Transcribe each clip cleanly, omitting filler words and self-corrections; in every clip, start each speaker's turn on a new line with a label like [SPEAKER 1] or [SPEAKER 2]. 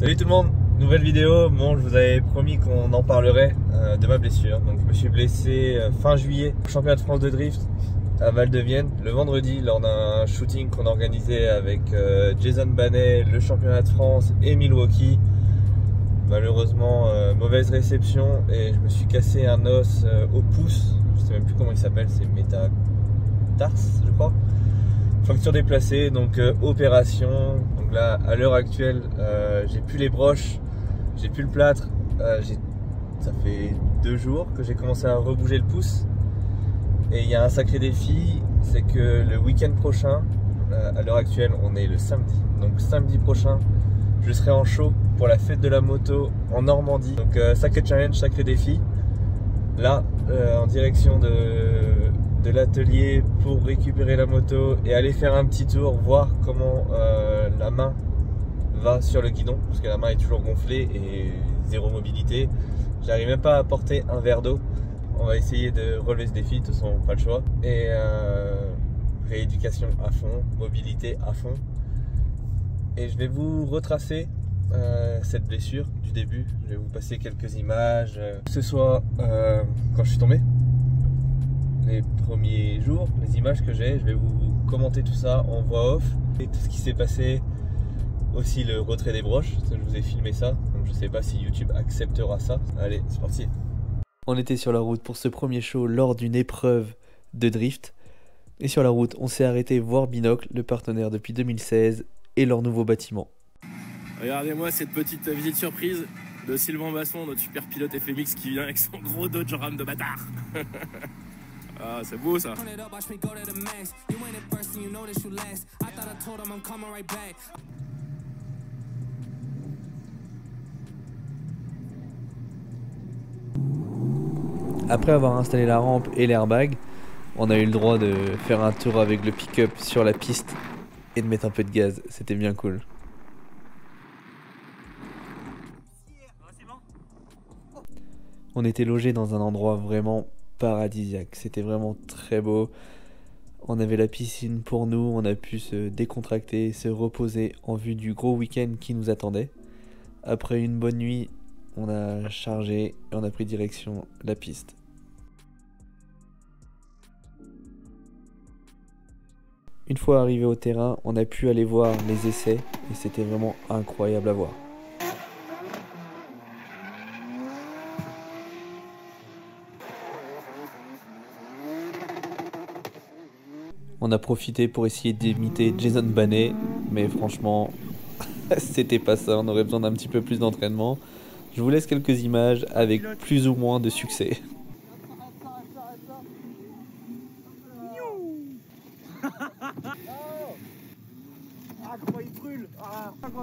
[SPEAKER 1] Salut tout le monde, nouvelle vidéo. Bon, je vous avais promis qu'on en parlerait de ma blessure. Donc je me suis blessé fin juillet au championnat de France de drift à Val-de-Vienne le vendredi lors d'un shooting qu'on organisait avec Jason Banet, le championnat de France et Milwaukee. Malheureusement, mauvaise réception et je me suis cassé un os au pouce. Je sais même plus comment il s'appelle, c'est métatarse je crois. Fracture déplacée, donc opération. Donc là, à l'heure actuelle, j'ai plus les broches, j'ai plus le plâtre. Ça fait 2 jours que j'ai commencé à rebouger le pouce. Et il y a un sacré défi, c'est que le week-end prochain, à l'heure actuelle, on est le samedi. Donc samedi prochain, je serai en show pour la fête de la moto en Normandie. Donc sacré challenge, sacré défi. Là, en direction de l'atelier pour récupérer la moto et aller faire un petit tour, voir comment la main va sur le guidon, parce que la main est toujours gonflée et zéro mobilité. J'arrive même pas à porter un verre d'eau. On va essayer de relever ce défi, de toute façon pas le choix. Et rééducation à fond, mobilité à fond. Et je vais vous retracer cette blessure du début. Je vais vous passer quelques images, que ce soit quand je suis tombé, les premiers jours, les images que j'ai, je vais vous commenter tout ça en voix off et tout ce qui s'est passé, aussi le retrait des broches, je vous ai filmé ça, donc je sais pas si YouTube acceptera ça. Allez, c'est parti. On était sur la route pour ce premier show lors d'une épreuve de drift et sur la route on s'est arrêté voir Binocle, le partenaire depuis 2016 et leur nouveau bâtiment.
[SPEAKER 2] Regardez-moi cette petite visite surprise de Sylvain Basson, notre super pilote FMX qui vient avec son gros Dodge Ram de bâtard. Ah, c'est beau ça.
[SPEAKER 1] Après avoir installé la rampe et l'airbag, on a eu le droit de faire un tour avec le pick-up sur la piste et de mettre un peu de gaz, c'était bien cool. On était logé dans un endroit vraiment paradisiaque, c'était vraiment très beau. On avait la piscine pour nous, on a pu se décontracter, se reposer en vue du gros week-end qui nous attendait. Après une bonne nuit, on a chargé et on a pris direction la piste. Une fois arrivé au terrain, on a pu aller voir les essais et c'était vraiment incroyable à voir. On a profité pour essayer d'imiter Jason Banet, mais franchement, c'était pas ça, on aurait besoin d'un petit peu plus d'entraînement. Je vous laisse quelques images avec plus ou moins de succès.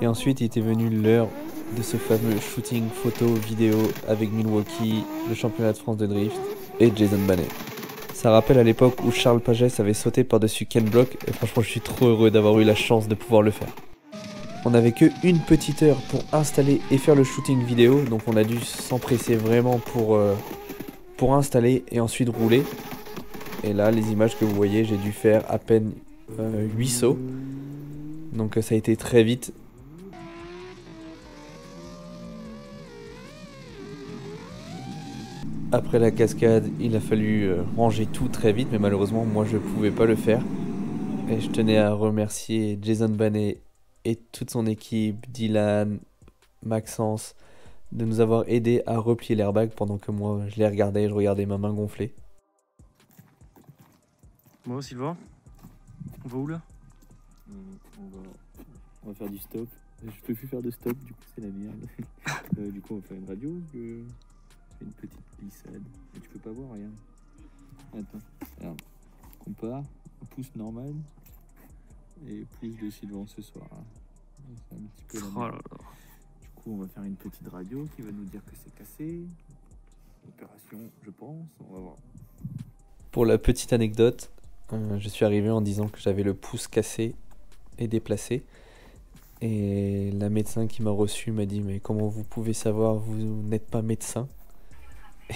[SPEAKER 1] Et ensuite il était venu l'heure de ce fameux shooting photo vidéo avec Milwaukee, le championnat de France de drift et Jason Banet. Ça rappelle à l'époque où Charles Pagès avait sauté par-dessus Ken Block et franchement je suis trop heureux d'avoir eu la chance de pouvoir le faire. On n'avait que une petite heure pour installer et faire le shooting vidéo, donc on a dû s'empresser vraiment pour installer et ensuite rouler. Et là les images que vous voyez, j'ai dû faire à peine 8 sauts, donc ça a été très vite. Après la cascade, il a fallu ranger tout très vite, mais malheureusement, moi je ne pouvais pas le faire. Et je tenais à remercier Jason Banet et toute son équipe, Dylan, Maxence, de nous avoir aidés à replier l'airbag pendant que moi je les regardais et je regardais ma main gonfler.
[SPEAKER 2] Bon, Sylvain, on va où là?
[SPEAKER 3] On va faire du stop. Je peux plus faire de stop, du coup c'est la merde. Du coup on va faire une radio. Une petite glissade. Et tu peux pas voir, regarde. Attends, regarde. Compare, pouce normal et pouce de Sylvain ce soir. C'est un petit peu la merde. Du coup, on va faire une petite radio qui va nous dire que c'est cassé. Opération, je pense. On va voir.
[SPEAKER 1] Pour la petite anecdote, je suis arrivé en disant que j'avais le pouce cassé et déplacé. Et la médecin qui m'a reçu m'a dit « Mais comment vous pouvez savoir, vous n'êtes pas médecin ?»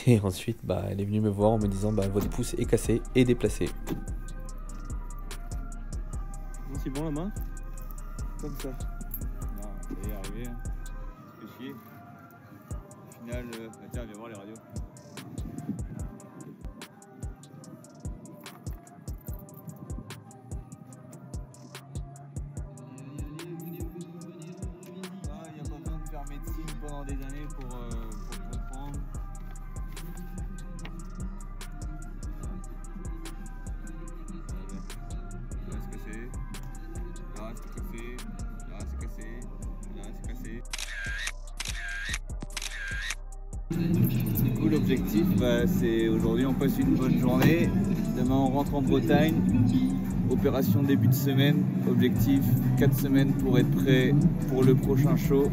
[SPEAKER 1] Et ensuite, elle est venue me voir en me disant votre pouce est cassé et déplacé.
[SPEAKER 3] C'est bon la main? Comme ça. Non, ça y est arrivé. fait chier. Au final, tiens, viens voir les radios. Il n'y a pas besoin de faire médecine pendant des années pour comprendre. Là, c'est cassé. Là, c'est cassé. Là, c'est cassé. Là, c'est cassé. Du coup, l'objectif, c'est aujourd'hui on passe une bonne journée. Demain, on rentre en Bretagne. Opération début de semaine. Objectif 4 semaines pour être prêt pour le prochain show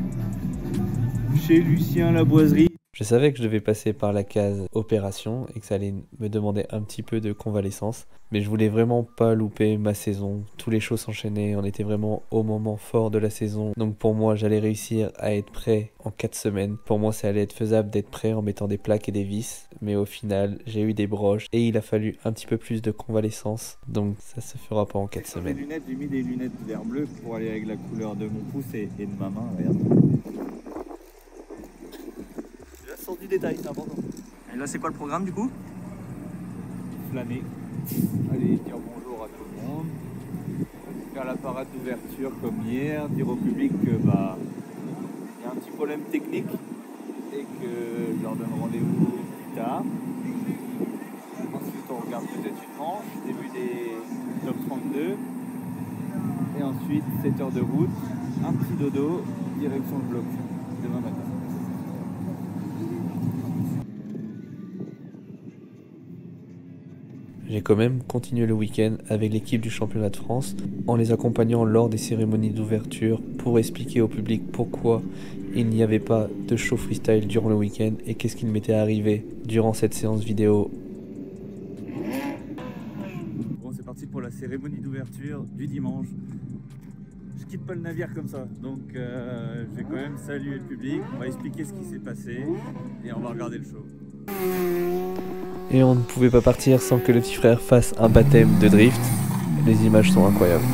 [SPEAKER 3] chez Lucien La Boiserie.
[SPEAKER 1] Je savais que je devais passer par la case opération et que ça allait me demander un petit peu de convalescence, mais je voulais vraiment pas louper ma saison. Tous les shows s'enchaînaient, on était vraiment au moment fort de la saison, donc pour moi j'allais réussir à être prêt en 4 semaines. Pour moi ça allait être faisable d'être prêt en mettant des plaques et des vis, mais au final j'ai eu des broches et il a fallu un petit peu plus de convalescence, donc ça se fera pas en 4 semaines.
[SPEAKER 3] J'ai mis des lunettes vert bleu pour aller avec la couleur de mon pouce et de ma main, regarde. Du détail, c'est important.
[SPEAKER 4] Et là, c'est quoi le programme du coup?
[SPEAKER 3] Flâner. Allez, dire bonjour à tout le monde. Faire la parade d'ouverture comme hier. Dire au public que il y a un petit problème technique et que je leur donne rendez-vous plus tard. Ensuite, on regarde peut-être une manche, début des top 32. Et ensuite, 7 heures de route, un petit dodo, direction le bloc demain matin.
[SPEAKER 1] J'ai quand même continué le week-end avec l'équipe du championnat de France en les accompagnant lors des cérémonies d'ouverture pour expliquer au public pourquoi il n'y avait pas de show freestyle durant le week-end et qu'est-ce qui m'était arrivé durant cette séance vidéo.
[SPEAKER 3] Bon, c'est parti pour la cérémonie d'ouverture du dimanche. Je quitte pas le navire comme ça, donc je vais quand même saluer le public, on va expliquer ce qui s'est passé et on va regarder le show.
[SPEAKER 1] Et on ne pouvait pas partir sans que le petit frère fasse un baptême de drift. Les images sont incroyables.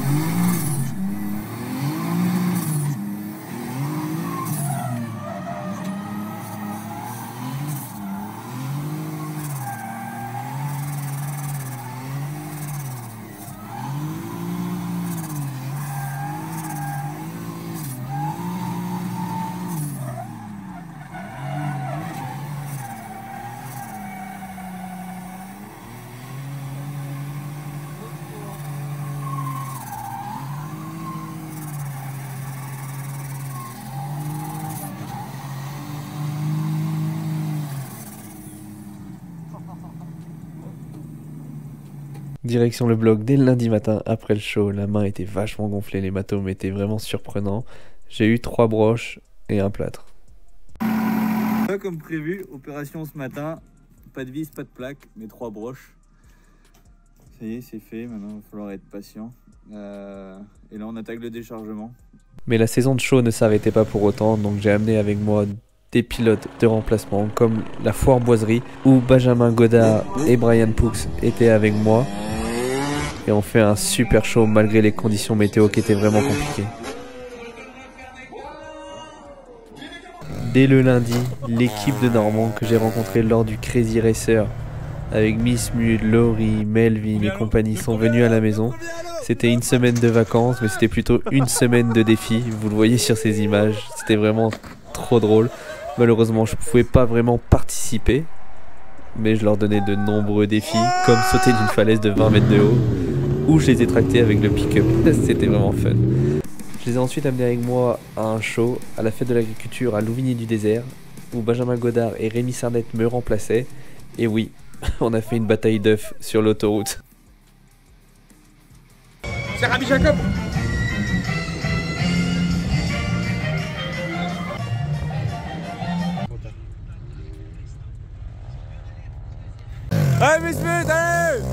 [SPEAKER 1] Direction le bloc dès le lundi matin après le show. La main était vachement gonflée, l'hématome était vraiment surprenant. J'ai eu 3 broches et un plâtre.
[SPEAKER 3] Comme prévu, opération ce matin, pas de vis, pas de plaque, mais 3 broches. Ça y est, c'est fait, maintenant il va falloir être patient. Et là on attaque le déchargement.
[SPEAKER 1] Mais la saison de show ne s'arrêtait pas pour autant, donc j'ai amené avec moi des pilotes de remplacement comme la Foire Boiserie où Benjamin Godard et Brian Poux étaient avec moi. Et on fait un super show malgré les conditions météo qui étaient vraiment compliquées. Dès le lundi, l'équipe de Normand que j'ai rencontrée lors du Crazy Racer avec Miss Mud, Laurie, Melvin et compagnie sont venus à la maison. C'était une semaine de vacances, mais c'était plutôt une semaine de défis. Vous le voyez sur ces images, c'était vraiment trop drôle. Malheureusement, je ne pouvais pas vraiment participer, mais je leur donnais de nombreux défis, comme sauter d'une falaise de 20 mètres de haut, ou je les ai tractés avec le pick-up. C'était vraiment fun. Je les ai ensuite amenés avec moi à un show à la fête de l'agriculture à Louvigny-du-Désert, où Benjamin Godard et Rémi Sarnette me remplaçaient. Et oui, on a fait une bataille d'œufs sur l'autoroute.
[SPEAKER 2] C'est Rabbi Jacob. Allez, Miss Smith, allez!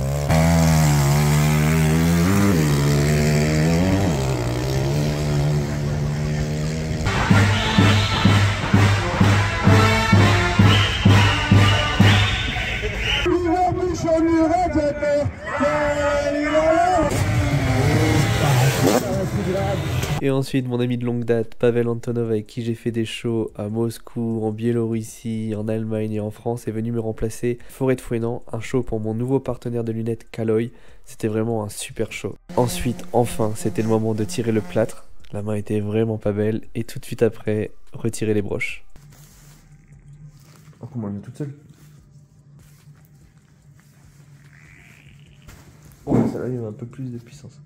[SPEAKER 1] Et ensuite, mon ami de longue date, Pavel Antonov, avec qui j'ai fait des shows à Moscou, en Biélorussie, en Allemagne et en France, est venu me remplacer Forêt de Fouesnant, un show pour mon nouveau partenaire de lunettes Kaloy. C'était vraiment un super show. Ensuite, enfin, c'était le moment de tirer le plâtre. La main était vraiment pas belle. Et tout de suite après, retirer les broches. Oh, comment elle est toute seule? Oh, celle-là, il y a un peu plus de puissance.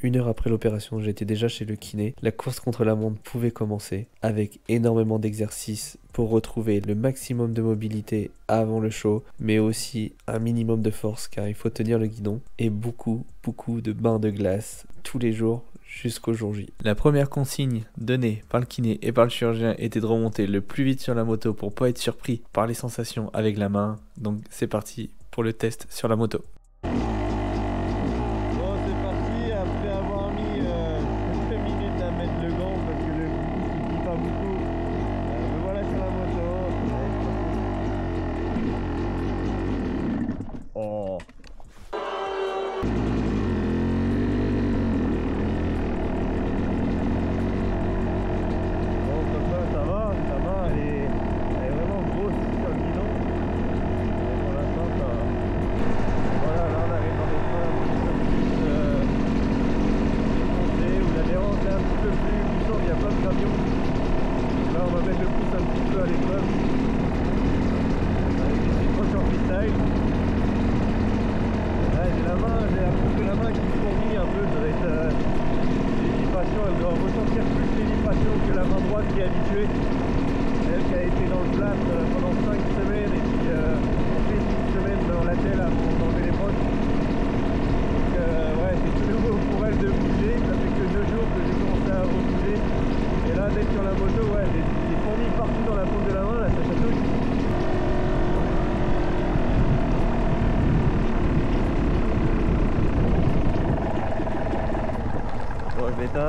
[SPEAKER 1] 1 heure après l'opération, j'étais déjà chez le kiné. La course contre la montre pouvait commencer, avec énormément d'exercices pour retrouver le maximum de mobilité avant le show, mais aussi un minimum de force car il faut tenir le guidon, et beaucoup de bains de glace tous les jours jusqu'au jour J. La première consigne donnée par le kiné et par le chirurgien était de remonter le plus vite sur la moto pour pas être surpris par les sensations avec la main. Donc c'est parti pour le test sur la moto.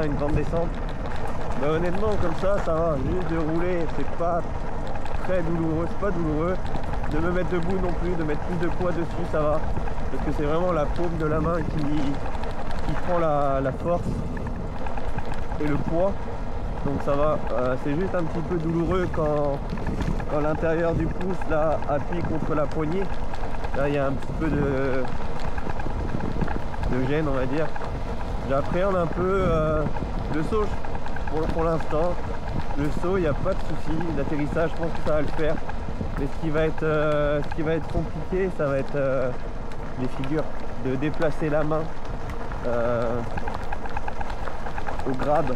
[SPEAKER 1] Une grande descente, mais honnêtement comme ça va, juste de rouler, c'est pas très douloureux, c'est pas douloureux. De me mettre debout non plus, de mettre plus de poids dessus, ça va, parce que c'est vraiment la paume de la main qui prend la force et le poids, donc ça va. C'est juste un petit peu douloureux quand l'intérieur du pouce là appuie contre la poignée, là il y a un petit peu de gêne, on va dire. J'appréhende un peu le saut pour l'instant. Le saut, il n'y a pas de souci. L'atterrissage, je pense que ça va le faire. Mais ce qui va être compliqué, ça va être les figures. De déplacer la main au grab.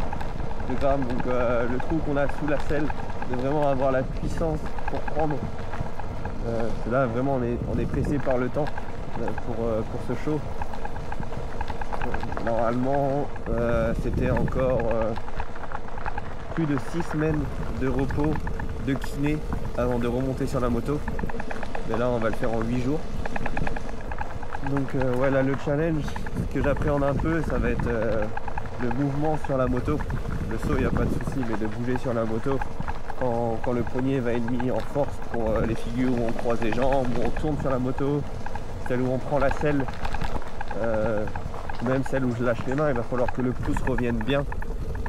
[SPEAKER 1] Le grab, donc le trou qu'on a sous la selle. De vraiment avoir la puissance pour prendre. Là, vraiment, on est pressé par le temps pour ce show. Normalement, c'était encore plus de 6 semaines de repos, de kiné avant de remonter sur la moto. Mais là, on va le faire en 8 jours. Donc voilà, le challenge que j'appréhende un peu, ça va être le mouvement sur la moto. Le saut, il n'y a pas de souci, mais de bouger sur la moto quand le poignet va être mis en force pour les figures où on croise les jambes, où on tourne sur la moto, celle où on prend la selle. Même celle où je lâche les mains, il va falloir que le pouce revienne bien,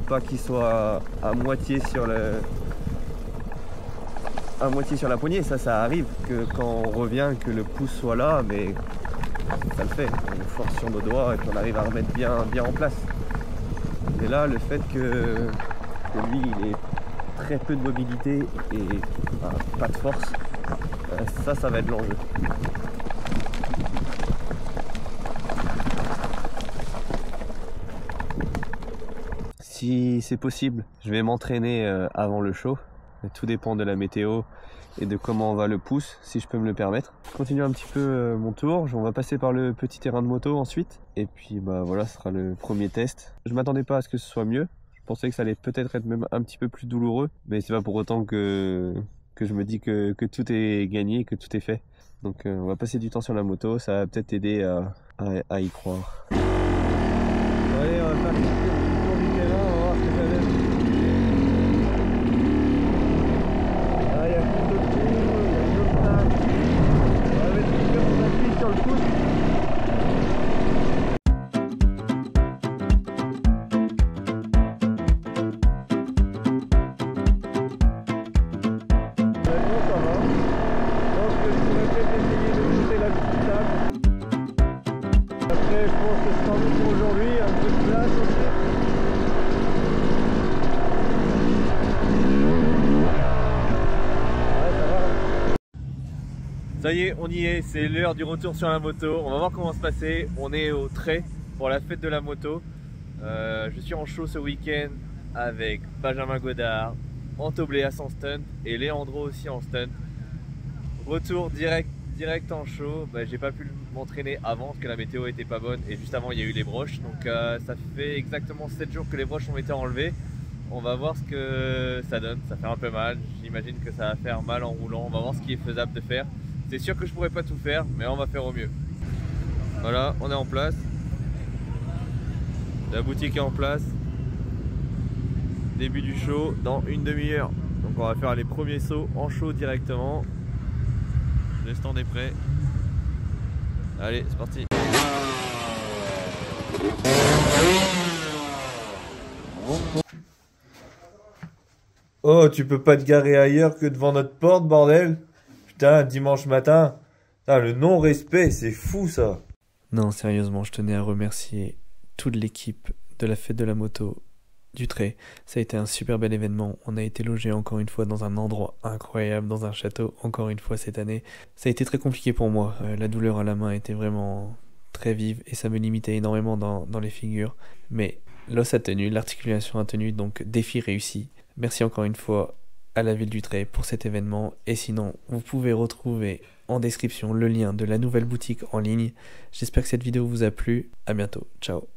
[SPEAKER 1] pas qu'il soit à moitié sur la poignée. Ça arrive que quand on revient, que le pouce soit là, mais ça le fait. On force sur nos doigts et puis on arrive à remettre bien en place. Mais là, le fait que lui, il ait très peu de mobilité et pas de force, ça va être l'enjeu. Si c'est possible, je vais m'entraîner avant le show. Tout dépend de la météo et de comment va le pouce, si je peux me le permettre. Je continue un petit peu mon tour. On va passer par le petit terrain de moto ensuite. Et puis bah voilà, ce sera le premier test. Je m'attendais pas à ce que ce soit mieux. Je pensais que ça allait peut-être être même un petit peu plus douloureux. Mais c'est pas pour autant que je me dis que tout est gagné, que tout est fait. Donc on va passer du temps sur la moto. Ça va peut-être aider à y croire. Allez, on va faire Ça y est, on y est, c'est l'heure du retour sur la moto. On va voir comment se passer. On est au Trait pour la fête de la moto. Je suis en show ce week-end avec Benjamin Godard, Anto Bléas en stunt et Léandro aussi en stunt. Retour direct en show. J'ai pas pu m'entraîner avant parce que la météo était pas bonne et juste avant il y a eu les broches. Donc ça fait exactement 7 jours que les broches ont été enlevées. On va voir ce que ça donne. Ça fait un peu mal. J'imagine que ça va faire mal en roulant. On va voir ce qui est faisable de faire. C'est sûr que je pourrais pas tout faire, mais on va faire au mieux. Voilà, on est en place. La boutique est en place. Début du show dans une demi-heure. Donc on va faire les premiers sauts en show directement. Le stand est prêt. Allez, c'est parti. Oh, tu peux pas te garer ailleurs que devant notre porte, bordel? Putain, dimanche matin. Putain, le non-respect, c'est fou ça.
[SPEAKER 5] Non, sérieusement, je tenais à remercier toute l'équipe de la fête de la moto du Trait. Ça a été un super bel événement. On a été logé encore une fois dans un endroit incroyable, dans un château, encore une fois cette année. Ça a été très compliqué pour moi. La douleur à la main était vraiment très vive et ça me limitait énormément dans les figures. Mais l'os a tenu, l'articulation a tenu, donc défi réussi. Merci encore une fois à la ville du Trait pour cet événement. Et sinon, vous pouvez retrouver en description le lien de la nouvelle boutique en ligne. J'espère que cette vidéo vous a plu. À bientôt. Ciao.